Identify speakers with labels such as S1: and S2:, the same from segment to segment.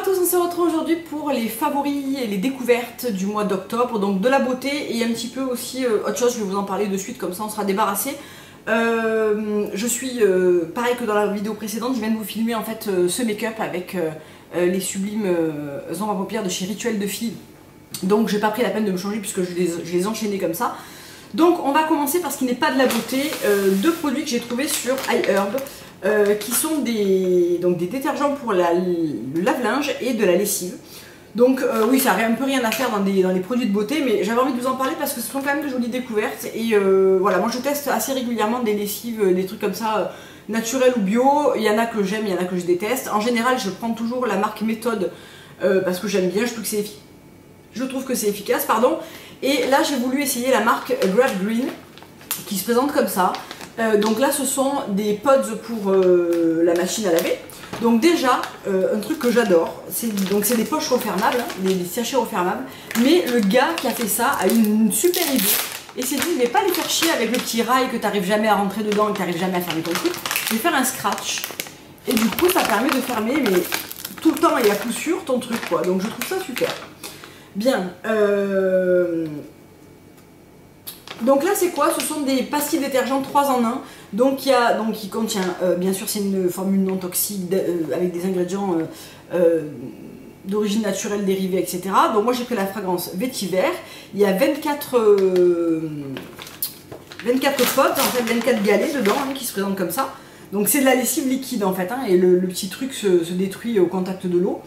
S1: tous, on se retrouve aujourd'hui pour les favoris et les découvertes du mois d'octobre, donc de la beauté et un petit peu aussi autre chose, je vais vous en parler de suite, comme ça on sera débarrassé. Je suis, pareil que dans la vidéo précédente, je viens de vous filmer en fait ce make-up avec les sublimes ombres à paupières de chez Rituel de Filles. Donc j'ai pas pris la peine de me changer puisque je les ai enchaînés comme ça. Donc on va commencer par ce qui n'est pas de la beauté, deux produits que j'ai trouvés sur iHerb. Qui sont des détergents pour le lave-linge et de la lessive. Donc oui, ça n'a un peu rien à faire dans les produits de beauté, mais j'avais envie de vous en parler parce que ce sont quand même de jolies découvertes. Et voilà, moi je teste assez régulièrement des lessives, des trucs comme ça, naturels ou bio. Il y en a que j'aime, il y en a que je déteste. En général, je prends toujours la marque Méthode parce que j'aime bien, je trouve que c'est efficace, pardon. Et là, j'ai voulu essayer la marque Grab Green qui se présente comme ça. Donc là ce sont des pods pour la machine à laver. Donc déjà un truc que j'adore, c'est des poches refermables, hein, des sachets refermables. Mais le gars qui a fait ça a eu une super idée et s'est dit je vais pas les faire chier avec le petit rail que tu n'arrives jamais à rentrer dedans et que tu n'arrives jamais à fermer ton truc. Je vais faire un scratch et du coup ça permet de fermer mais tout le temps et à coup sûr ton truc quoi. Donc je trouve ça super. Bien. Donc là c'est quoi? Ce sont des pastilles détergents 3 en 1. Donc qui contient, bien sûr c'est une formule non toxique avec des ingrédients d'origine naturelle dérivée, etc. Donc moi j'ai pris la fragrance vétiver. Il y a 24 pods, en fait 24 galets dedans hein, qui se présentent comme ça. Donc c'est de la lessive liquide en fait hein, et le petit truc se détruit au contact de l'eau.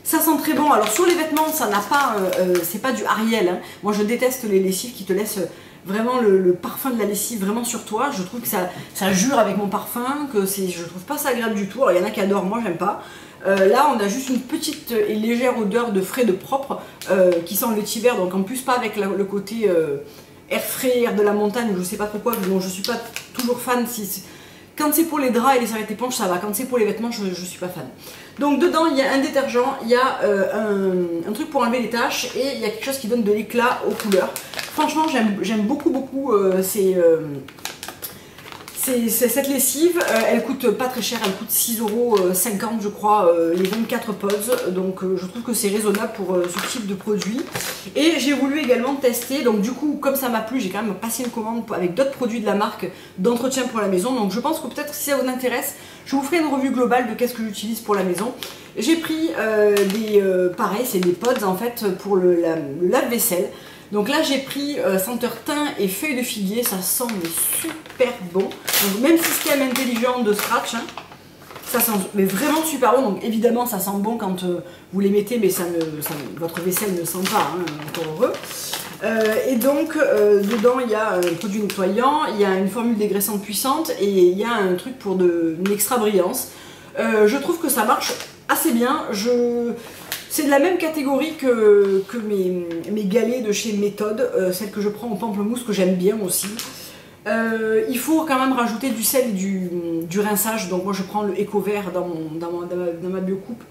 S1: Ça sent très bon. Alors sur les vêtements, ça n'a pas, c'est pas du Ariel. Hein. Moi je déteste les lessives qui te laissent vraiment le parfum de la lessive vraiment sur toi. Je trouve que ça jure avec mon parfum, que je trouve pas ça agréable du tout. Alors il y en a qui adorent, moi j'aime pas. Là on a juste une petite et légère odeur de frais de propre qui sent le vétiver. Donc en plus pas avec le côté air frais, air de la montagne, je sais pas trop quoi. Bon je suis pas toujours fan quand c'est pour les draps et les serviettes éponges, ça va. Quand c'est pour les vêtements, je suis pas fan. Donc dedans, il y a un détergent, il y a un truc pour enlever les taches et il y a quelque chose qui donne de l'éclat aux couleurs. Franchement, j'aime beaucoup cette lessive. Elle coûte pas très cher, elle coûte 6,50 € je crois, les 24 pods. Donc je trouve que c'est raisonnable pour ce type de produit. Et j'ai voulu également tester, donc du coup comme ça m'a plu, j'ai quand même passé une commande avec d'autres produits de la marque d'entretien pour la maison. Donc je pense que peut-être si ça vous intéresse, je vous ferai une revue globale de qu'est-ce que j'utilise pour la maison. J'ai pris pareil, c'est des pods en fait pour le lave-vaisselle. Donc là j'ai pris senteur thym et feuilles de figuier, ça sent mais super bon. Donc même système intelligent de scratch, hein, ça sent mais vraiment super bon. Donc évidemment ça sent bon quand vous les mettez, mais votre vaisselle ne sent pas, hein, encore heureux. Et donc dedans il y a un produit nettoyant, il y a une formule dégraissante puissante et il y a un truc pour une extra brillance. Je trouve que ça marche assez bien. C'est de la même catégorie que mes galets de chez Méthode, celles que je prends au pamplemousse que j'aime bien aussi. Il faut quand même rajouter du sel et du rinçage, donc moi je prends le Eco Vert dans ma biocoupe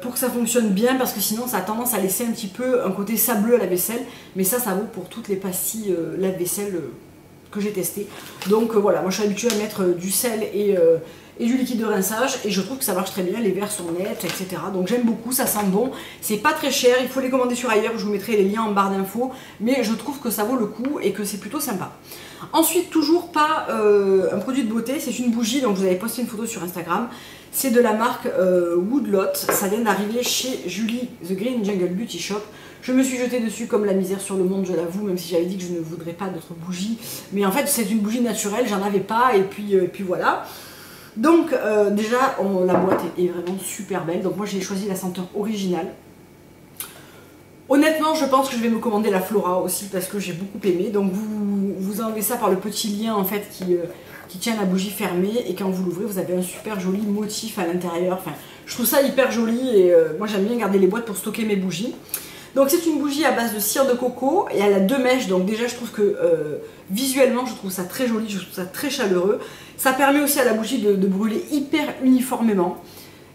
S1: pour que ça fonctionne bien parce que sinon ça a tendance à laisser un petit peu un côté sableux à la vaisselle, mais ça vaut pour toutes les pastilles lave-vaisselle que j'ai testées. Donc voilà, moi je suis habituée à mettre du sel et du liquide de rinçage et je trouve que ça marche très bien, les verres sont nets, etc. Donc j'aime beaucoup, ça sent bon, c'est pas très cher, il faut les commander sur ailleurs, je vous mettrai les liens en barre d'infos, mais je trouve que ça vaut le coup et que c'est plutôt sympa. Ensuite, toujours pas un produit de beauté, c'est une bougie, donc je vous avais posté une photo sur Instagram, c'est de la marque Woodlot, ça vient d'arriver chez Julie The Green Jungle Beauty Shop. Je me suis jetée dessus comme la misère sur le monde, je l'avoue, même si j'avais dit que je ne voudrais pas d'autres bougies, mais en fait c'est une bougie naturelle, j'en avais pas et puis voilà. Donc déjà la boîte est vraiment super belle, donc moi j'ai choisi la senteur originale. Honnêtement je pense que je vais me commander la Flora aussi parce que j'ai beaucoup aimé. Donc vous enlevez ça par le petit lien en fait qui tient la bougie fermée et quand vous l'ouvrez vous avez un super joli motif à l'intérieur. Enfin je trouve ça hyper joli et moi j'aime bien garder les boîtes pour stocker mes bougies. Donc c'est une bougie à base de cire de coco et elle a 2 mèches, donc déjà je trouve que visuellement je trouve ça très joli, je trouve ça très chaleureux. Ça permet aussi à la bougie de brûler hyper uniformément.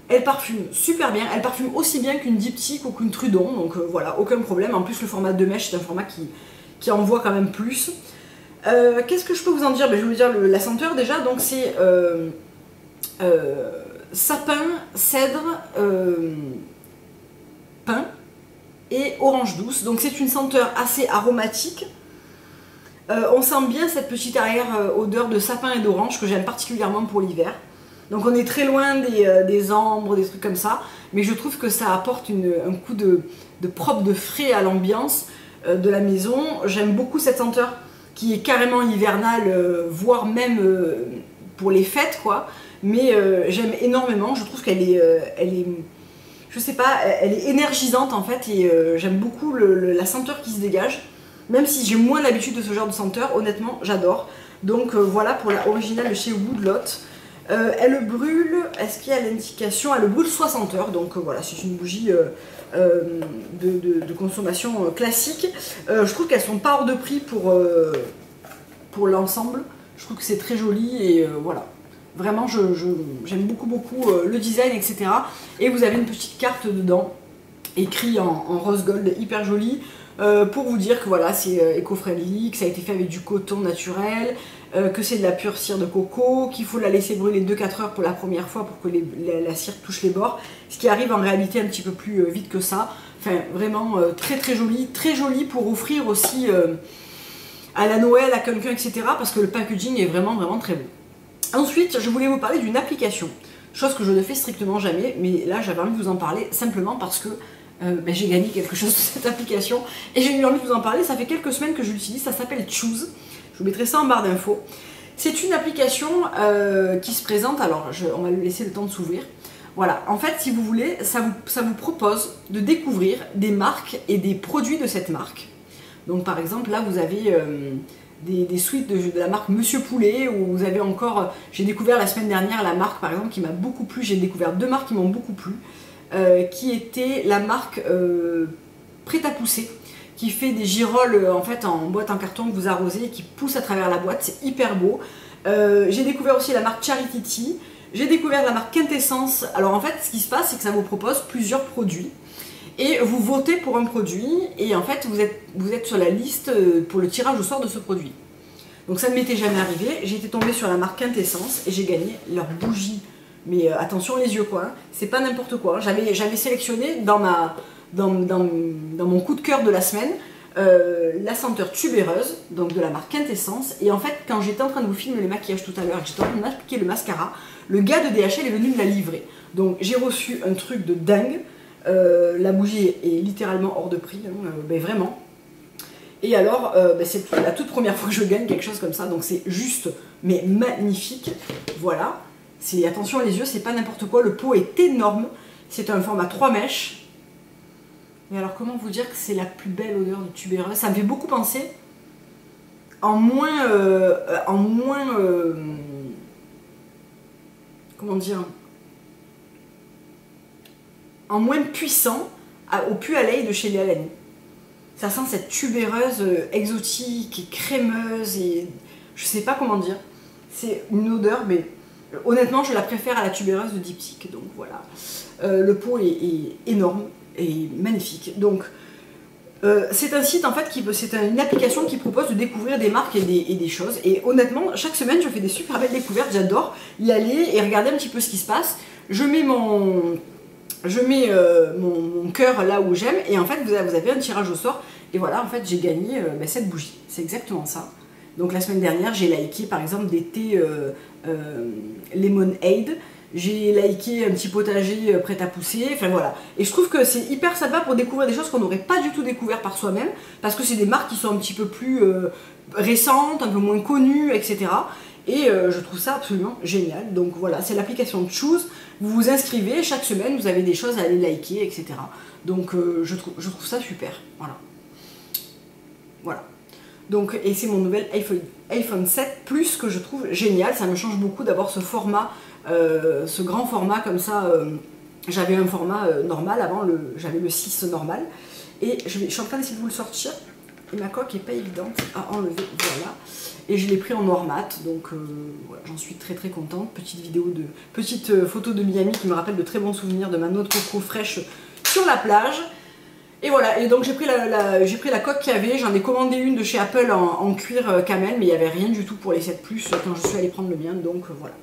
S1: Elle parfume super bien, elle parfume aussi bien qu'une diptyque ou qu'une Trudon, donc voilà, aucun problème. En plus le format 2 mèches c'est un format qui envoie quand même plus. Qu'est-ce que je peux vous en dire? Ben, je vais vous dire la senteur déjà, donc c'est sapin, cèdre, pin et orange douce. Donc c'est une senteur assez aromatique. On sent bien cette petite odeur de sapin et d'orange que j'aime particulièrement pour l'hiver. Donc on est très loin des ambres, des trucs comme ça, mais je trouve que ça apporte un coup de propre, de frais à l'ambiance de la maison. J'aime beaucoup cette senteur qui est carrément hivernale, voire même pour les fêtes, quoi. Mais j'aime énormément, je trouve qu'elle est, je sais pas, elle est énergisante en fait, et j'aime beaucoup la senteur qui se dégage. Même si j'ai moins l'habitude de ce genre de senteur, honnêtement, j'adore. Donc voilà pour la originale de chez Woodlot. Elle brûle, est-ce qu'il y a l'indication? Elle brûle 60 heures, donc voilà, c'est une bougie de consommation classique. Je trouve qu'elles sont pas hors de prix pour l'ensemble. Je trouve que c'est très joli et voilà. Vraiment, j'aime beaucoup le design, etc. Et vous avez une petite carte dedans, écrit en rose gold, hyper jolie. Pour vous dire que voilà, c'est éco-friendly, que ça a été fait avec du coton naturel, que c'est de la pure cire de coco, qu'il faut la laisser brûler 2-4 heures pour la première fois pour que la cire touche les bords, ce qui arrive en réalité un petit peu plus vite que ça. Enfin vraiment très joli pour offrir aussi à la Noël, à quelqu'un, etc. parce que le packaging est vraiment très beau. Ensuite, je voulais vous parler d'une application, chose que je ne fais strictement jamais, mais là j'avais envie de vous en parler simplement parce que j'ai gagné quelque chose de cette application et j'ai eu envie de vous en parler. Ça fait quelques semaines que je l'utilise, ça s'appelle Choose. Je vous mettrai ça en barre d'infos. C'est une application qui se présente, alors on va lui laisser le temps de s'ouvrir. Voilà, en fait si vous voulez, ça vous propose de découvrir des marques et des produits de cette marque. Donc par exemple là vous avez des suites de la marque Monsieur Poulet, ou vous avez encore, j'ai découvert la semaine dernière la marque par exemple qui m'a beaucoup plu, j'ai découvert deux marques qui m'ont beaucoup plu. Qui était la marque Prêt à pousser, qui fait des girolles en fait en boîte en carton que vous arrosez et qui poussent à travers la boîte, c'est hyper beau. J'ai découvert aussi la marque Charity Tea, j'ai découvert la marque Quintessence. Alors en fait ce qui se passe c'est que ça vous propose plusieurs produits et vous votez pour un produit et en fait vous êtes sur la liste pour le tirage au sort de ce produit. Donc ça ne m'était jamais arrivé, j'ai été tombée sur la marque Quintessence et j'ai gagné leur bougie. Mais attention les yeux quoi, hein. C'est pas n'importe quoi. J'avais sélectionné dans mon coup de cœur de la semaine la senteur tubéreuse, donc de la marque Quintessence. Et en fait quand j'étais en train de vous filmer le maquillage tout à l'heure et que j'étais en train d'appliquer le mascara, le gars de DHL est venu me la livrer. Donc j'ai reçu un truc de dingue. La bougie est littéralement hors de prix, hein, vraiment. Et alors c'est la toute première fois que je gagne quelque chose comme ça, donc c'est juste mais magnifique. Voilà. Attention les yeux, c'est pas n'importe quoi, le pot est énorme, c'est un format 3 mèches. Et alors comment vous dire que c'est la plus belle odeur de tubéreuse? Ça me fait beaucoup penser, en moins comment dire, en moins puissant au pu à l'ail de chez Léa Lani. Ça sent cette tubéreuse exotique et crémeuse et je sais pas comment dire. C'est une odeur mais honnêtement, je la préfère à la tubéreuse de Diptyque, donc voilà. Le pot est énorme et magnifique. Donc, c'est un site en fait, c'est une application qui propose de découvrir des marques et des choses. Et honnêtement, chaque semaine, je fais des super belles découvertes. J'adore y aller et regarder un petit peu ce qui se passe. Je mets mon cœur là où j'aime et en fait, vous avez un tirage au sort. Et voilà, en fait, j'ai gagné cette bougie. C'est exactement ça. Donc la semaine dernière, j'ai liké par exemple des thés Lemonade, j'ai liké un petit potager prêt à pousser, enfin voilà. Et je trouve que c'est hyper sympa pour découvrir des choses qu'on n'aurait pas du tout découvert par soi-même, parce que c'est des marques qui sont un petit peu plus récentes, un peu moins connues, etc. Et je trouve ça absolument génial. Donc voilà, c'est l'application Choose, vous vous inscrivez, chaque semaine vous avez des choses à aller liker, etc. Donc je trouve ça super, voilà. Voilà. Donc, et c'est mon nouvel iPhone 7 Plus que je trouve génial, ça me change beaucoup d'avoir ce format, ce grand format comme ça. J'avais un format normal avant, j'avais le 6 normal, et je suis en train d'essayer de vous le sortir, et ma coque n'est pas évidente à enlever, voilà. Et je l'ai pris en noir mat, donc voilà, j'en suis très contente. Petite photo de Miami qui me rappelle de très bons souvenirs de ma noix de coco fraîche sur la plage. Et voilà, et donc j'ai pris la coque qu'il y avait, j'en ai commandé une de chez Apple en cuir camel, mais il n'y avait rien du tout pour les 7 Plus quand je suis allée prendre le mien, donc voilà.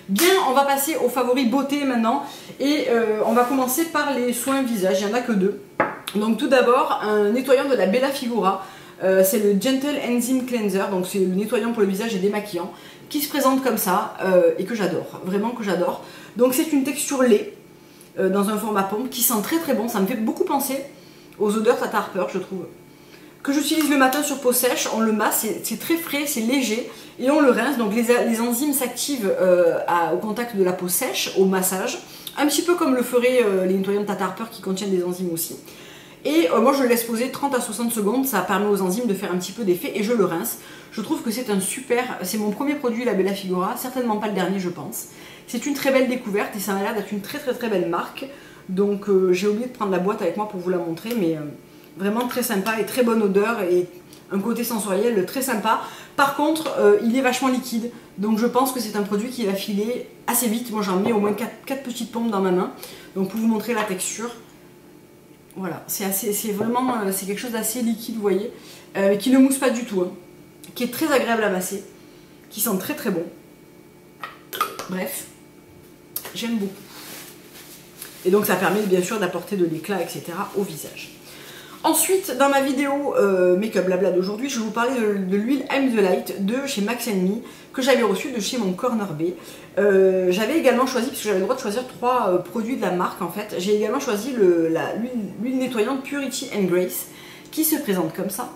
S1: Bien, on va passer aux favoris beauté maintenant, et on va commencer par les soins visage, il n'y en a que deux. Donc tout d'abord, un nettoyant de la Bella Figura, c'est le Gentle Enzyme Cleanser, donc c'est le nettoyant pour le visage et démaquillant, qui se présente comme ça et que j'adore, vraiment que j'adore. Donc c'est une texture lait dans un format pompe qui sent très très bon, ça me fait beaucoup penser aux odeurs Tata Harper, je trouve. Que j'utilise le matin sur peau sèche, on le masse, c'est très frais, c'est léger et on le rince. Donc les enzymes s'activent au contact de la peau sèche, au massage, un petit peu comme le feraient les nettoyants de Tata Harper qui contiennent des enzymes aussi. Et moi je le laisse poser 30 à 60 secondes, ça permet aux enzymes de faire un petit peu d'effet et je le rince. Je trouve que c'est un super, c'est mon premier produit la Bella Figura, certainement pas le dernier je pense. C'est une très belle découverte et ça a l'air d'être une très belle marque. Donc j'ai oublié de prendre la boîte avec moi pour vous la montrer, mais vraiment très sympa et très bonne odeur et un côté sensoriel très sympa. Par contre il est vachement liquide, donc je pense que c'est un produit qui va filer assez vite. Moi j'en mets au moins 4 petites pompes dans ma main, donc pour vous montrer la texture. Voilà, c'est vraiment c'est quelque chose d'assez liquide, vous voyez, qui ne mousse pas du tout, hein, qui est très agréable à masser, qui sent très bon. Bref, j'aime beaucoup. Et donc ça permet bien sûr d'apporter de l'éclat, etc. au visage. Ensuite, dans ma vidéo Make-up Blabla d'aujourd'hui, je vais vous parler de l'huile I'm the Light de chez Max & Me, que j'avais reçue de chez mon Corner B. J'avais également choisi, parce que j'avais le droit de choisir 3 produits de la marque en fait, j'ai également choisi l'huile nettoyante Purity & Grace, qui se présente comme ça,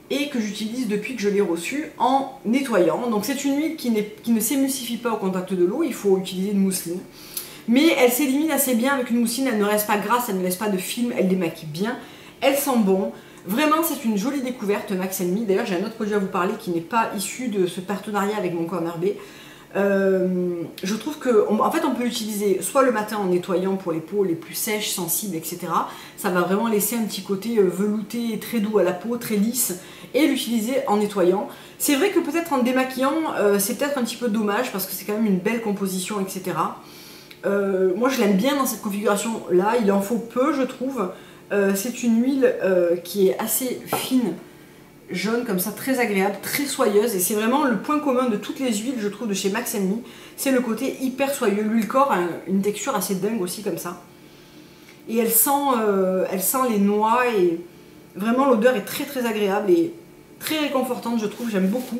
S1: et que j'utilise depuis que je l'ai reçue en nettoyant. Donc c'est une huile qui ne s'émulsifie pas au contact de l'eau, il faut utiliser une mousseline. Mais elle s'élimine assez bien avec une mousseline, elle ne reste pas grasse, elle ne laisse pas de film, elle démaquille bien. Elle sent bon, vraiment c'est une jolie découverte Max & Me. D'ailleurs j'ai un autre produit à vous parler qui n'est pas issu de ce partenariat avec mon Corner B. Je trouve qu'en fait on peut l'utiliser soit le matin en nettoyant pour les peaux les plus sèches, sensibles, etc. Ça va vraiment laisser un petit côté velouté et très doux à la peau, très lisse, et l'utiliser en nettoyant. C'est vrai que peut-être en démaquillant c'est peut-être un petit peu dommage parce que c'est quand même une belle composition, etc. Moi je l'aime bien dans cette configuration là, il en faut peu je trouve. C'est une huile qui est assez fine, jaune comme ça, très agréable, très soyeuse, et c'est vraiment le point commun de toutes les huiles je trouve de chez Max & Me, c'est le côté hyper soyeux. L'huile corps a une texture assez dingue aussi comme ça, et elle sent les noix, et vraiment l'odeur est très agréable et très réconfortante je trouve, j'aime beaucoup.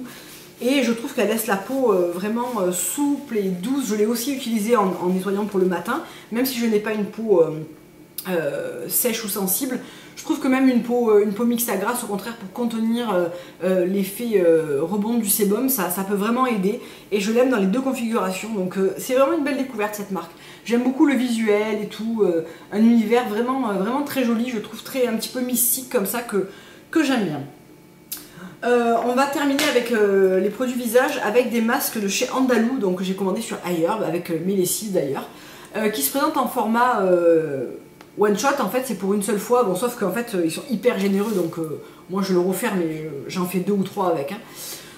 S1: Et je trouve qu'elle laisse la peau vraiment souple et douce. Je l'ai aussi utilisée en nettoyant pour le matin, même si je n'ai pas une peau sèche ou sensible. Je trouve que même une peau mixte à grasse, au contraire, pour contenir l'effet rebond du sébum, ça peut vraiment aider. Et je l'aime dans les 2 configurations, donc c'est vraiment une belle découverte cette marque. J'aime beaucoup le visuel et tout, un univers vraiment très joli, je trouve un petit peu mystique comme ça que j'aime bien. On va terminer avec les produits visage, avec des masques de chez Andalou, donc que j'ai commandé sur iHerb, avec mes lessives d'ailleurs, qui se présentent en format one shot. En fait c'est pour une seule fois, bon, sauf qu'en fait ils sont hyper généreux, donc moi je le referme et j'en fais 2 ou 3 avec. Hein.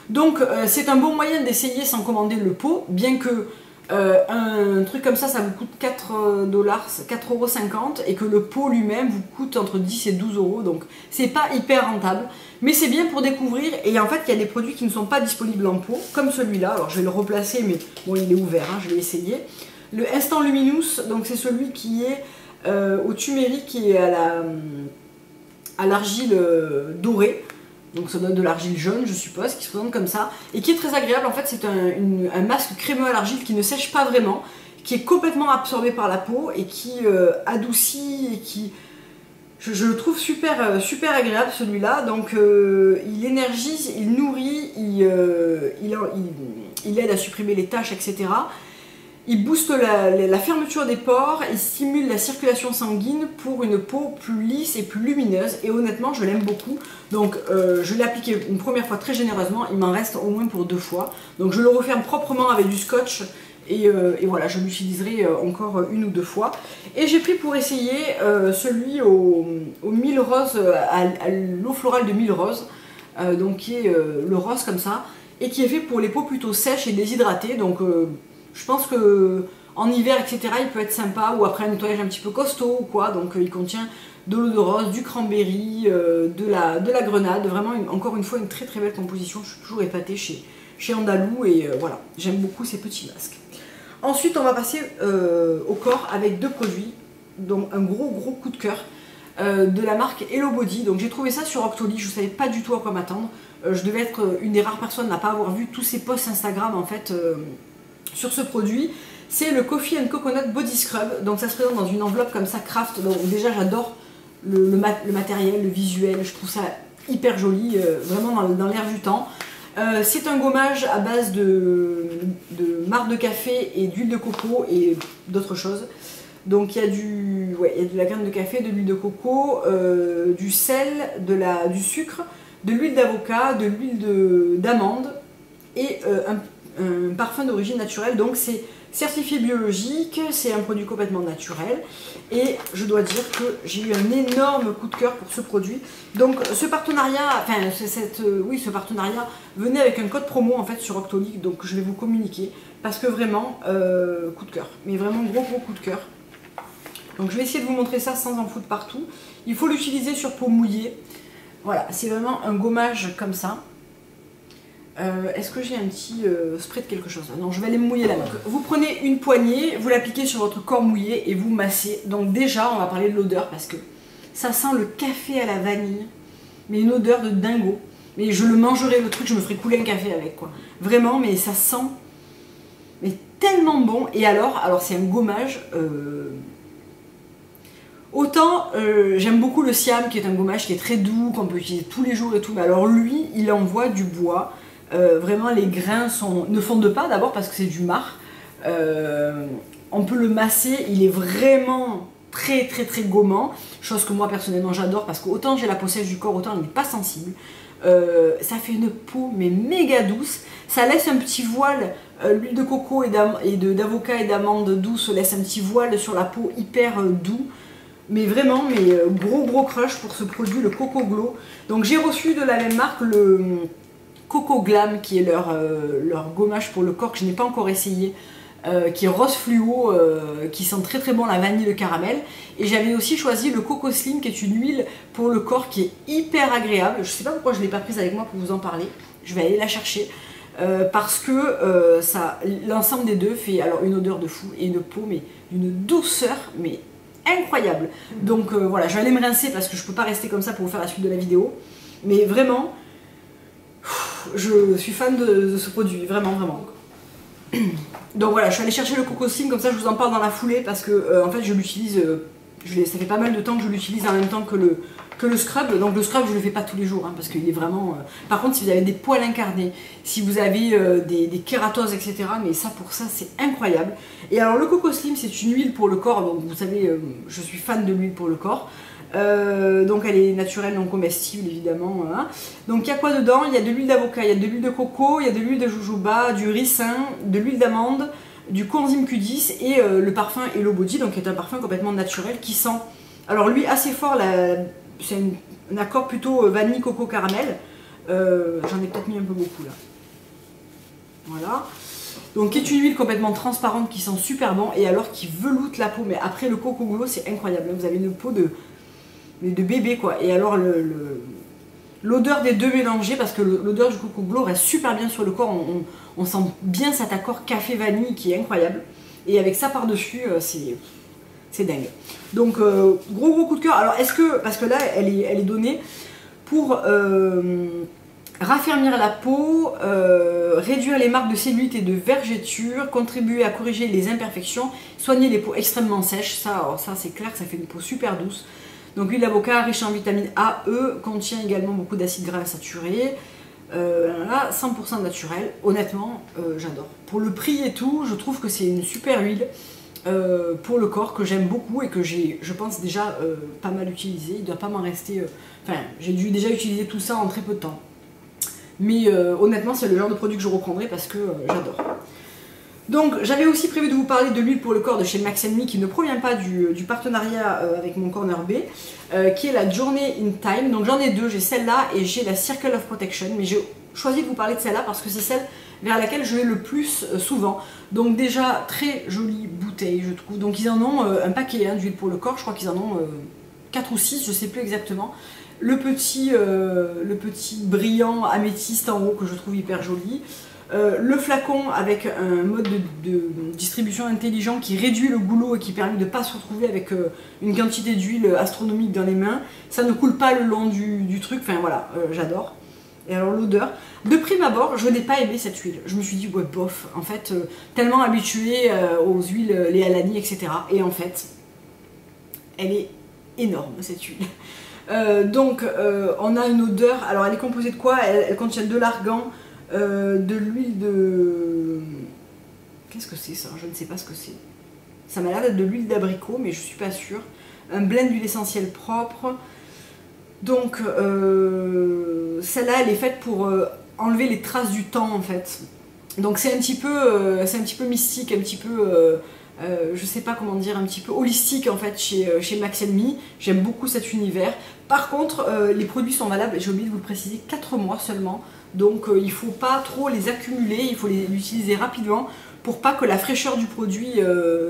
S1: Donc c'est un bon moyen d'essayer sans commander le pot, bien que un truc comme ça vous coûte 4,50 € et que le pot lui-même vous coûte entre 10 et 12 €, donc c'est pas hyper rentable, mais c'est bien pour découvrir. Et en fait il y a des produits qui ne sont pas disponibles en pot, comme celui-là, alors je vais le replacer, mais bon il est ouvert, hein, je vais essayer. Le Instant Luminous, donc c'est celui qui est au turmeric et à l'argile dorée. Donc ça donne de l'argile jaune je suppose, qui se présente comme ça, et qui est très agréable. En fait c'est un masque crémeux à l'argile qui ne sèche pas vraiment, qui est complètement absorbé par la peau et qui adoucit et qui... Je le trouve super agréable celui-là. Donc il énergise, il nourrit, il aide à supprimer les taches, etc. Il booste la fermeture des pores, il stimule la circulation sanguine pour une peau plus lisse et plus lumineuse, et honnêtement je l'aime beaucoup. Donc je l'ai appliqué une première fois très généreusement, il m'en reste au moins pour 2 fois. Donc je le referme proprement avec du scotch et voilà, je l'utiliserai encore 1 ou 2 fois. Et j'ai pris pour essayer celui au mille rose, à l'eau florale de mille rose, donc qui est le rose comme ça, et qui est fait pour les peaux plutôt sèches et déshydratées. Donc je pense que en hiver, etc., il peut être sympa, ou après un nettoyage un petit peu costaud ou quoi. Donc il contient de l'eau de rose, du cranberry, de la grenade. Vraiment, encore une fois, une très belle composition. Je suis toujours épatée chez Andalou, et voilà, j'aime beaucoup ces petits masques. Ensuite, on va passer au corps avec 2 produits, donc un gros coup de cœur. de la marque Hello Body. Donc j'ai trouvé ça sur Octoly, je ne savais pas du tout à quoi m'attendre. Je devais être une des rares personnes à ne pas avoir vu tous ces posts Instagram en fait sur ce produit. C'est le Coffee and Coconut Body Scrub, donc ça se présente dans une enveloppe comme ça craft. Donc déjà j'adore le matériel, le visuel, je trouve ça hyper joli, vraiment dans l'air du temps. C'est un gommage à base de marc de café et d'huile de coco et d'autres choses. Donc il y a il y a de la graine de café, de l'huile de coco, du sel, du sucre, de l'huile d'avocat, de l'huile d'amande et un parfum d'origine naturelle. Donc c'est certifié biologique, c'est un produit complètement naturel et je dois dire que j'ai eu un énorme coup de cœur pour ce produit. Donc ce partenariat, enfin ce partenariat venait avec un code promo en fait sur Octoly, donc je vais vous communiquer parce que vraiment coup de cœur, mais vraiment gros coup de cœur. Donc je vais essayer de vous montrer ça sans en foutre partout. Il faut l'utiliser sur peau mouillée. Voilà, c'est vraiment un gommage comme ça. Est-ce que j'ai un petit spray de quelque chose? Non, je vais aller me mouiller la main. Vous prenez une poignée, vous l'appliquez sur votre corps mouillé et vous massez. Donc déjà, on va parler de l'odeur parce que ça sent le café à la vanille. Mais une odeur de dingo. Mais je le mangerai le truc, je me ferai couler un café avec quoi. Vraiment, mais ça sent mais tellement bon. Et alors c'est un gommage... Autant j'aime beaucoup le Siam qui est un gommage qui est très doux, qu'on peut utiliser tous les jours et tout. Mais alors lui, il envoie du bois. Vraiment les grains ne fondent pas d'abord parce que c'est du marc. On peut le masser, il est vraiment très gommant. Chose que moi personnellement j'adore parce que autant j'ai la peau sèche du corps, autant elle n'est pas sensible. Ça fait une peau mais méga douce. Ça laisse un petit voile, l'huile de coco et d'avocat et d'amande douce laisse un petit voile sur la peau hyper doux. Mais vraiment, gros crush pour ce produit, le Coco Glow. Donc j'ai reçu de la même marque le Coco Glam, qui est leur gommage pour le corps que je n'ai pas encore essayé, qui est rose fluo, qui sent très bon la vanille, le caramel. Et j'avais aussi choisi le Coco Slim, qui est une huile pour le corps qui est hyper agréable. Je ne sais pas pourquoi je ne l'ai pas prise avec moi pour vous en parler. Je vais aller la chercher. Parce que l'ensemble des deux fait alors une odeur de fou et une peau, mais une douceur, mais incroyable. Donc voilà, je vais aller me rincer parce que je peux pas rester comme ça pour vous faire la suite de la vidéo. Mais vraiment, je suis fan de ce produit, vraiment. Donc voilà, je suis allée chercher le Coco Slim, comme ça je vous en parle dans la foulée parce que en fait je l'utilise, ça fait pas mal de temps que je l'utilise en même temps que le scrub. Donc le scrub je le fais pas tous les jours parce qu'il est vraiment... Par contre si vous avez des poils incarnés, si vous avez des kératoses etc, mais ça pour ça c'est incroyable. Et alors le Coco Slim c'est une huile pour le corps, donc vous savez je suis fan de l'huile pour le corps. Donc elle est naturelle, non comestible évidemment. Hein. Donc il y a quoi dedans? Il y a de l'huile d'avocat, il y a de l'huile de coco, il y a de l'huile de jojoba, du ricin, de l'huile d'amande, du coenzyme Q10 et le parfum Hello Body, donc qui est un parfum complètement naturel qui sent, alors lui assez fort, c'est un accord plutôt vanille, coco, caramel. J'en ai peut-être mis un peu beaucoup là. Voilà. Donc qui est une huile complètement transparente qui sent super bon et alors qui veloute la peau. Mais après le Coco Glow c'est incroyable. Vous avez une peau de bébé quoi. Et alors l'odeur des deux mélangés, parce que l'odeur du Coco Glow reste super bien sur le corps. On sent bien cet accord café vanille qui est incroyable. Et avec ça par dessus c'est dingue. Donc gros coup de cœur. Alors est-ce que, parce que là elle est donnée pour raffermir la peau, réduire les marques de cellulite et de vergeture, contribuer à corriger les imperfections, soigner les peaux extrêmement sèches, ça c'est clair que ça fait une peau super douce. Donc l'huile d'avocat riche en vitamine A, E, contient également beaucoup d'acides gras saturés, 100% naturel, honnêtement j'adore. Pour le prix et tout, je trouve que c'est une super huile pour le corps que j'aime beaucoup et que j'ai, je pense, déjà pas mal utilisé. Il ne doit pas m'en rester... Enfin, j'ai dû déjà utiliser tout ça en très peu de temps. Mais honnêtement, c'est le genre de produit que je reprendrai parce que j'adore. Donc, j'avais aussi prévu de vous parler de l'huile pour le corps de chez Max & Me qui ne provient pas du partenariat avec mon Corner B, qui est la Journey in Time. Donc, j'en ai deux. J'ai celle-là et j'ai la Circle of Protection. Mais j'ai choisi de vous parler de celle-là parce que c'est celle vers laquelle je vais le plus souvent. Donc déjà, très jolie bouteille, je trouve. Donc ils en ont un paquet d'huile pour le corps, je crois qu'ils en ont 4 ou 6, je ne sais plus exactement. Le petit brillant améthyste en haut que je trouve hyper joli. Le flacon avec un mode de distribution intelligent qui réduit le goulot et qui permet de ne pas se retrouver avec une quantité d'huile astronomique dans les mains. Ça ne coule pas le long du truc, enfin voilà, j'adore. Et alors l'odeur, de prime abord, je n'ai pas aimé cette huile. Je me suis dit, ouais bof, en fait, tellement habituée aux huiles, les Alani, etc. Et en fait, elle est énorme cette huile. Donc on a une odeur, alors elle est composée de quoi? Elle contient de l'argan, de l'huile de... Qu'est-ce que c'est ça? Je ne sais pas ce que c'est. Ça m'a l'air d'être de l'huile d'abricot, mais je suis pas sûre. Un blend d'huile essentielle propre. Donc celle-là, elle est faite pour enlever les traces du temps en fait. Donc c'est un petit peu mystique, un petit peu... je sais pas comment dire, un petit peu holistique en fait chez Max & Me. J'aime beaucoup cet univers. Par contre, les produits sont valables, j'ai oublié de vous le préciser, 4 mois seulement. Donc il ne faut pas trop les accumuler, il faut les utiliser rapidement pour pas que la fraîcheur du produit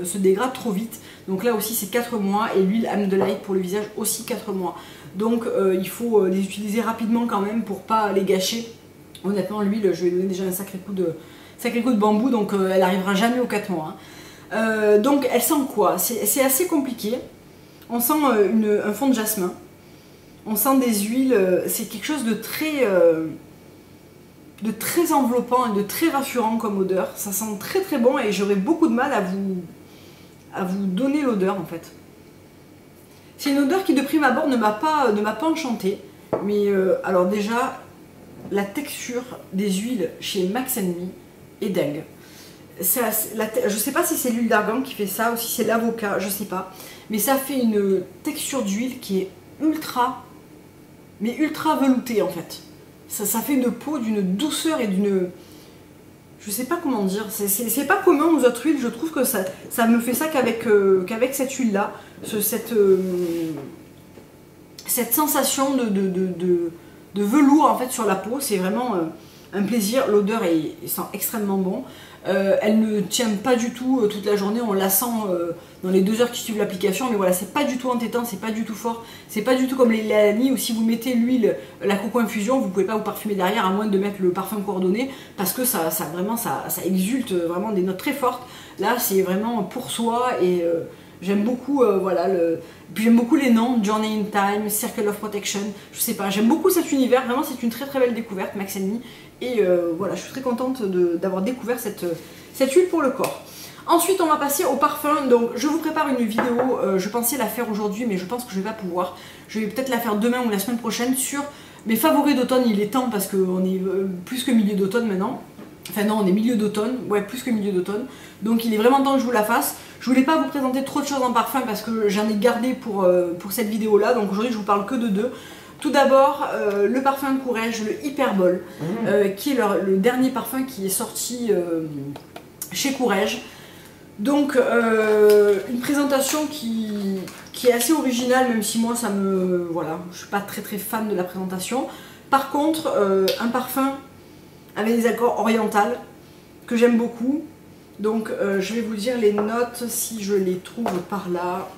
S1: se dégrade trop vite. Donc là aussi c'est 4 mois et l'huile âme de Light pour le visage aussi 4 mois. Donc il faut les utiliser rapidement quand même pour pas les gâcher. Honnêtement l'huile, je vais donner déjà un sacré coup de bambou, donc elle n'arrivera jamais aux 4 mois. Donc elle sent quoi? C'est assez compliqué. On sent un fond de jasmin. On sent des huiles, c'est quelque chose de très enveloppant et de très rassurant comme odeur. Ça sent très très bon et j'aurais beaucoup de mal à vous donner l'odeur en fait. C'est une odeur qui de prime abord ne m'a pas enchantée. Mais alors déjà, la texture des huiles chez Max & Me est dingue. Je sais pas si c'est l'huile d'argan qui fait ça ou si c'est l'avocat, je sais pas. Mais ça fait une texture d'huile qui est ultra veloutée en fait. Ça fait une peau d'une douceur et d'une... Je sais pas comment dire, c'est pas commun aux autres huiles, je trouve que ça me fait ça qu'avec cette huile là, cette sensation de velours en fait sur la peau, c'est vraiment un plaisir. L'odeur sent extrêmement bon. Elle ne tient pas du tout toute la journée, on la sent dans les 2 heures qui suivent l'application, mais voilà, c'est pas du tout entêtant, c'est pas du tout fort, c'est pas du tout comme les Alani où si vous mettez l'huile, la coco infusion, vous pouvez pas vous parfumer derrière à moins de mettre le parfum coordonné parce que ça exulte vraiment des notes très fortes. Là c'est vraiment pour soi et j'aime beaucoup voilà, puis j'aime beaucoup les noms, Journey in Time, Circle of Protection, je sais pas, j'aime beaucoup cet univers, vraiment c'est une très très belle découverte Max & Me. Et voilà, je suis très contente d'avoir découvert cette huile pour le corps. Ensuite, on va passer au parfum. Donc, je vous prépare une vidéo. Je pensais la faire aujourd'hui, mais je pense que je vais pas pouvoir. Je vais peut-être la faire demain ou la semaine prochaine sur mes favoris d'automne. Il est temps parce qu'on est plus que milieu d'automne maintenant. Enfin non, on est milieu d'automne. Ouais, plus que milieu d'automne. Donc, il est vraiment temps que je vous la fasse. Je voulais pas vous présenter trop de choses en parfum parce que j'en ai gardé pour cette vidéo-là. Donc, aujourd'hui, je vous parle que de 2. Tout d'abord, le parfum Courrèges, le Hyperbol, qui est le dernier parfum qui est sorti chez Courrèges. Donc, une présentation qui est assez originale, même si moi, voilà, je ne suis pas très très fan de la présentation. Par contre, un parfum avec des accords orientaux que j'aime beaucoup. Donc, je vais vous dire les notes si je les trouve par là.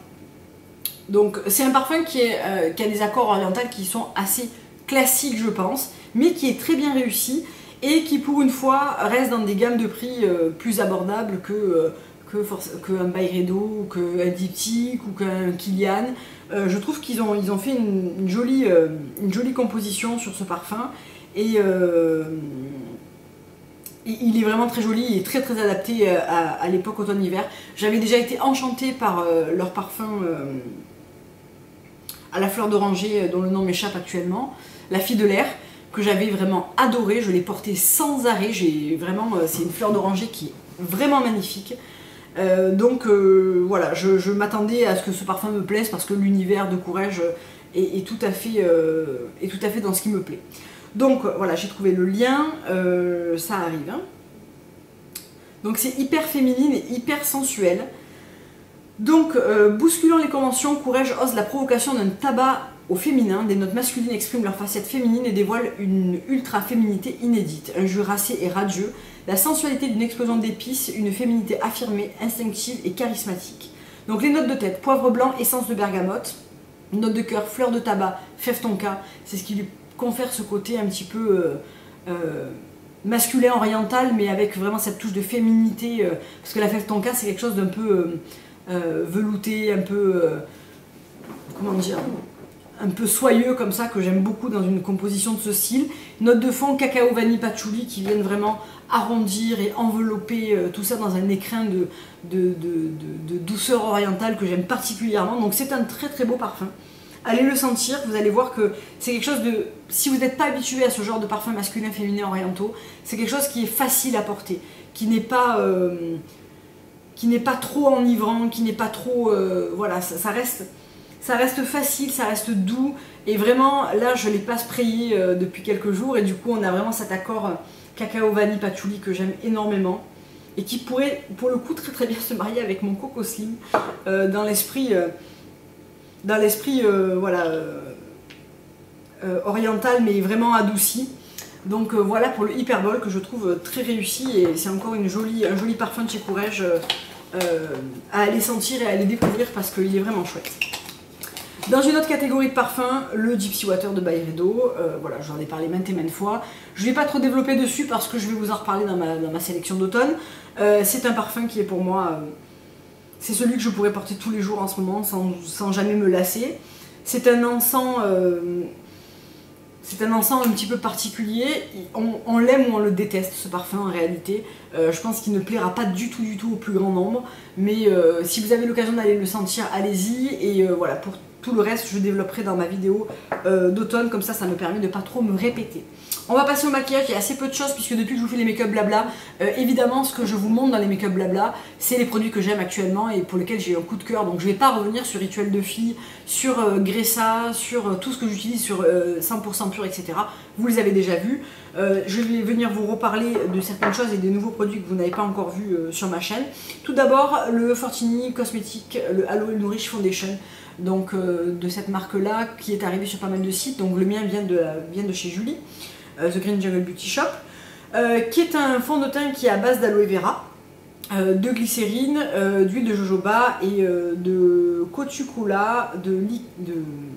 S1: Donc c'est un parfum qui a des accords orientaux qui sont assez classiques je pense, mais qui est très bien réussi et qui pour une fois reste dans des gammes de prix plus abordables qu'un Byredo, ou qu'un Diptyque ou qu'un Kilian. Je trouve qu'ils ont fait une jolie composition sur ce parfum et il est vraiment très joli, il est très très adapté à l'époque automne-hiver. J'avais déjà été enchantée par leur parfum à la fleur d'oranger dont le nom m'échappe actuellement, la fille de l'air, que j'avais vraiment adoré, je l'ai porté sans arrêt, c'est une fleur d'oranger qui est vraiment magnifique. Donc voilà, je m'attendais à ce que ce parfum me plaise parce que l'univers de Courrèges est tout à fait dans ce qui me plaît. Donc voilà, j'ai trouvé le lien, ça arrive. Hein. Donc c'est hyper féminine et hyper sensuel. Donc, bousculant les conventions, Courrèges ose la provocation d'un tabac au féminin. Des notes masculines expriment leur facette féminine et dévoilent une ultra-féminité inédite. Un jus racé et radieux, la sensualité d'une explosion d'épices, une féminité affirmée, instinctive et charismatique. Donc les notes de tête, poivre blanc, essence de bergamote, note de cœur, fleur de tabac, fève tonka, c'est ce qui lui confère ce côté un petit peu masculin oriental, mais avec vraiment cette touche de féminité, parce que la fève tonka c'est quelque chose d'un peu velouté, un peu, comment dire, un peu soyeux comme ça, que j'aime beaucoup dans une composition de ce style. Notes de fond cacao vanille patchouli qui viennent vraiment arrondir et envelopper tout ça dans un écrin de douceur orientale que j'aime particulièrement. Donc c'est un très très beau parfum. Allez le sentir, vous allez voir que c'est quelque chose de... Si vous n'êtes pas habitué à ce genre de parfum masculin, féminin, orientaux, c'est quelque chose qui est facile à porter, qui n'est pas trop enivrant, qui n'est pas trop... voilà, ça reste facile, ça reste doux. Et vraiment, là, je ne l'ai pas sprayé depuis quelques jours. Et du coup, on a vraiment cet accord cacao vanille patchouli que j'aime énormément. Et qui pourrait, pour le coup, très très bien se marier avec mon Coco Slim dans l'esprit... voilà, oriental mais vraiment adouci. Donc voilà pour le Hyperball que je trouve très réussi, et c'est encore un joli parfum de chez Courrèges à aller sentir et à aller découvrir parce qu'il est vraiment chouette. Dans une autre catégorie de parfums, le Gypsy Water de Byredo, voilà, j'en ai parlé maintes et maintes fois. Je ne vais pas trop développer dessus parce que je vais vous en reparler dans ma sélection d'automne. C'est un parfum qui est pour moi... c'est celui que je pourrais porter tous les jours en ce moment sans jamais me lasser. C'est un encens un petit peu particulier. On l'aime ou on le déteste ce parfum en réalité. Je pense qu'il ne plaira pas du tout au plus grand nombre. Mais si vous avez l'occasion d'aller le sentir, allez-y. Et voilà, pour tout le reste, je développerai dans ma vidéo d'automne. Comme ça me permet de pas trop me répéter. On va passer au maquillage, il y a assez peu de choses puisque depuis que je vous fais les make-up blabla, évidemment ce que je vous montre dans les make-up blabla, c'est les produits que j'aime actuellement et pour lesquels j'ai un coup de cœur. Donc je ne vais pas revenir sur Rituel de Fille, sur Gressa, sur tout ce que j'utilise, sur 100% pur, etc. Vous les avez déjà vus. Je vais venir vous reparler de certaines choses et des nouveaux produits que vous n'avez pas encore vus sur ma chaîne. Tout d'abord, le Fortini Cosmétique, le Aloe Nourish Foundation. Donc de cette marque là qui est arrivée sur pas mal de sites. Donc le mien vient de chez Julie, The Green Jungle Beauty Shop, qui est un fond de teint qui est à base d'aloe vera, de glycérine, d'huile de jojoba et de cotucula, de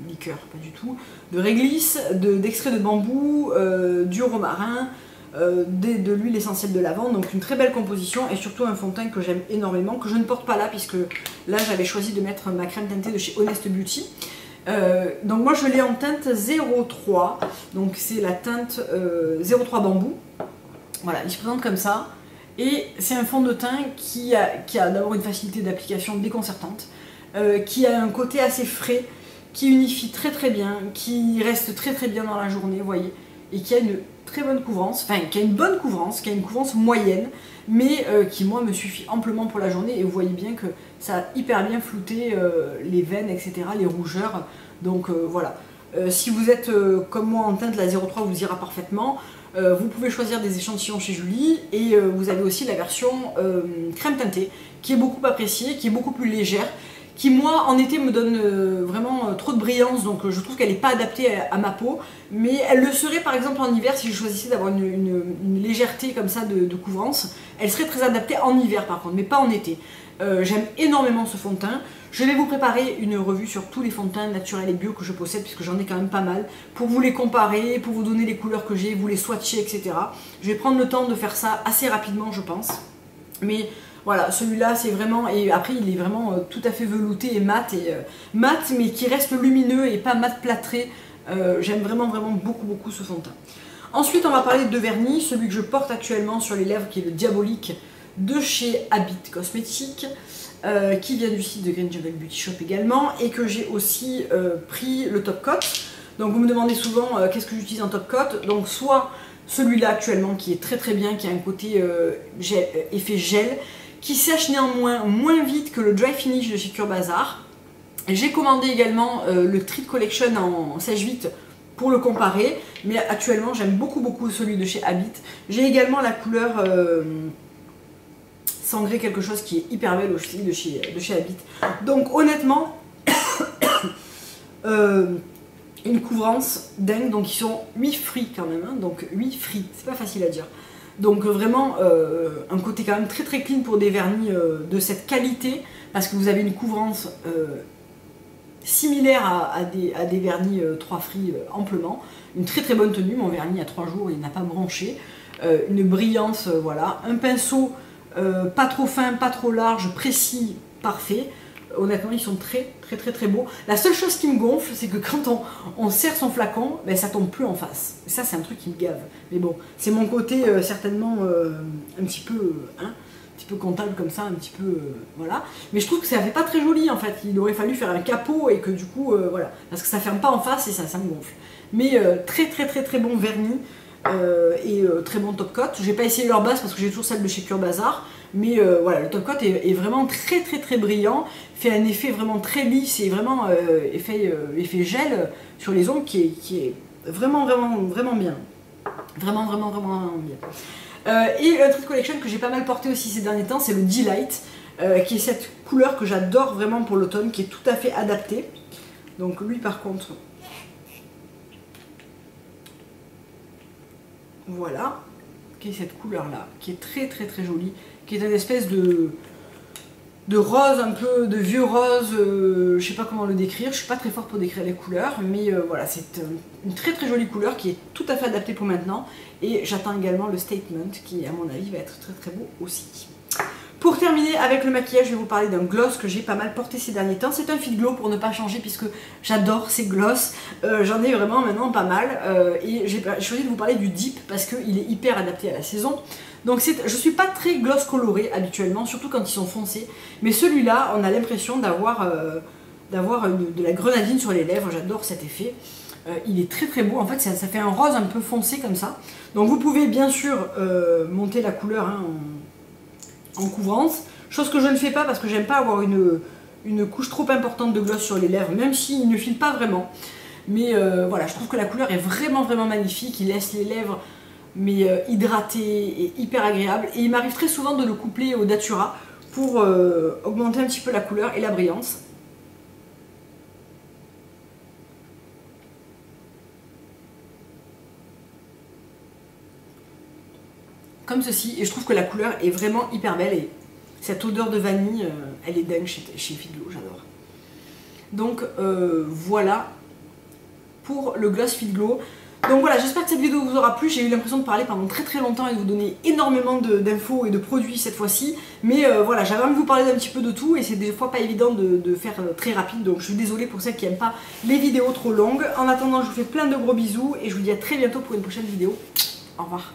S1: liqueur, pas du tout, de réglisse, d'extrait de bambou, du romarin, de l'huile essentielle de lavande. Donc une très belle composition et surtout un fond de teint que j'aime énormément, que je ne porte pas là puisque là j'avais choisi de mettre ma crème teintée de chez Honest Beauty. Donc moi je l'ai en teinte 03, donc c'est la teinte 03 bambou. Voilà, il se présente comme ça. Et c'est un fond de teint qui a d'abord une facilité d'application déconcertante, qui a un côté assez frais, qui unifie très très bien, qui reste très très bien dans la journée, vous voyez, et qui a une très bonne couvrance, enfin qui a une bonne couvrance, qui a une couvrance moyenne, mais qui moi me suffit amplement pour la journée. Et vous voyez bien que ça a hyper bien flouté les veines, etc., les rougeurs. Donc voilà, si vous êtes comme moi en teinte, la 03 vous ira parfaitement. Vous pouvez choisir des échantillons chez Julie et vous avez aussi la version crème teintée qui est beaucoup appréciée, qui est beaucoup plus légère, qui moi en été me donne vraiment trop de brillance, donc je trouve qu'elle n'est pas adaptée à ma peau, mais elle le serait par exemple en hiver si je choisissais d'avoir une légèreté comme ça de couvrance. Elle serait très adaptée en hiver par contre, mais pas en été. J'aime énormément ce fond de teint. Je vais vous préparer une revue sur tous les fonds de teint naturels et bio que je possède, puisque j'en ai quand même pas mal, pour vous les comparer, pour vous donner les couleurs que j'ai, vous les swatcher, etc. Je vais prendre le temps de faire ça assez rapidement, je pense. Mais voilà, celui-là, c'est vraiment... Et après, il est vraiment tout à fait velouté et mat, mais qui reste lumineux et pas mat plâtré. J'aime vraiment beaucoup ce fond de teint. Ensuite, on va parler de vernis, celui que je porte actuellement sur les lèvres, qui est le Diabolique de chez Habit Cosmétiques. Qui vient du site de Green Jungle Beauty Shop également, et que j'ai aussi pris le Top Coat. Donc vous me demandez souvent qu'est-ce que j'utilise en Top Coat. Donc soit celui-là actuellement qui est très très bien, qui a un côté effet gel, qui sèche néanmoins moins vite que le Dry Finish de chez Cure Bazar. J'ai commandé également le Treat Collection en sèche vite pour le comparer, mais actuellement j'aime beaucoup celui de chez Habit. J'ai également la couleur... Sangré quelque chose qui est hyper belle aussi de chez Habit. Donc honnêtement, une couvrance dingue. Donc ils sont 8 free quand même, hein, donc 8 free, c'est pas facile à dire. Donc vraiment un côté quand même très très clean pour des vernis de cette qualité, parce que vous avez une couvrance similaire à des vernis 3 free amplement. Une très très bonne tenue, mon vernis à 3 jours il n'a pas bronché. une brillance, voilà. Un pinceau pas trop fin, pas trop large, précis, parfait. Honnêtement, ils sont très beaux. La seule chose qui me gonfle, c'est que quand on serre son flacon, ben, ça tombe plus en face. Et ça, c'est un truc qui me gave. Mais bon, c'est mon côté certainement un petit peu comptable comme ça, un petit peu voilà. Mais je trouve que ça fait pas très joli en fait. Il aurait fallu faire un capot et que du coup, voilà. Parce que ça ferme pas en face et ça me gonfle. Mais très bon vernis. Et très bon top coat. J'ai pas essayé leur base parce que j'ai toujours celle de chez Cure Bazar, mais voilà, le top coat est vraiment très brillant, fait un effet vraiment très lisse et vraiment effet gel sur les ongles qui est vraiment bien, vraiment bien. Et un trait de collection que j'ai pas mal porté aussi ces derniers temps, c'est le Delight, qui est cette couleur que j'adore vraiment pour l'automne, qui est tout à fait adaptée. Donc lui par contre, voilà, qui est cette couleur là, qui est très jolie, qui est une espèce de rose, un peu de vieux rose, je sais pas comment le décrire, je suis pas très forte pour décrire les couleurs, mais voilà, c'est une très jolie couleur qui est tout à fait adaptée pour maintenant, et j'attends également le Statement qui à mon avis va être très beau aussi. Pour terminer avec le maquillage, je vais vous parler d'un gloss que j'ai pas mal porté ces derniers temps. C'est un Fit Glow pour ne pas changer puisque j'adore ces gloss. J'en ai vraiment maintenant pas mal. Et j'ai choisi de vous parler du Deep parce qu'il est hyper adapté à la saison. Donc je suis pas très gloss coloré habituellement, surtout quand ils sont foncés. Mais celui-là, on a l'impression d'avoir de la grenadine sur les lèvres. J'adore cet effet. Il est très beau. En fait, ça fait un rose un peu foncé comme ça. Donc vous pouvez bien sûr monter la couleur hein, en couvrance, chose que je ne fais pas parce que j'aime pas avoir une couche trop importante de gloss sur les lèvres, même s'il ne file pas vraiment. Mais voilà, je trouve que la couleur est vraiment magnifique, il laisse les lèvres mais hydratées et hyper agréables. Et il m'arrive très souvent de le coupler au Datura pour augmenter un petit peu la couleur et la brillance. Comme ceci, et je trouve que la couleur est vraiment hyper belle et cette odeur de vanille, elle est dingue chez Fit Glow, j'adore. Donc voilà pour le gloss Fit Glow. Donc voilà, j'espère que cette vidéo vous aura plu. J'ai eu l'impression de parler pendant très longtemps et de vous donner énormément d'infos et de produits cette fois-ci. Mais voilà, j'avais envie de vous parler d'un petit peu de tout et c'est des fois pas évident de faire très rapide. Donc je suis désolée pour celles qui n'aiment pas les vidéos trop longues. En attendant, je vous fais plein de gros bisous et je vous dis à très bientôt pour une prochaine vidéo. Au revoir.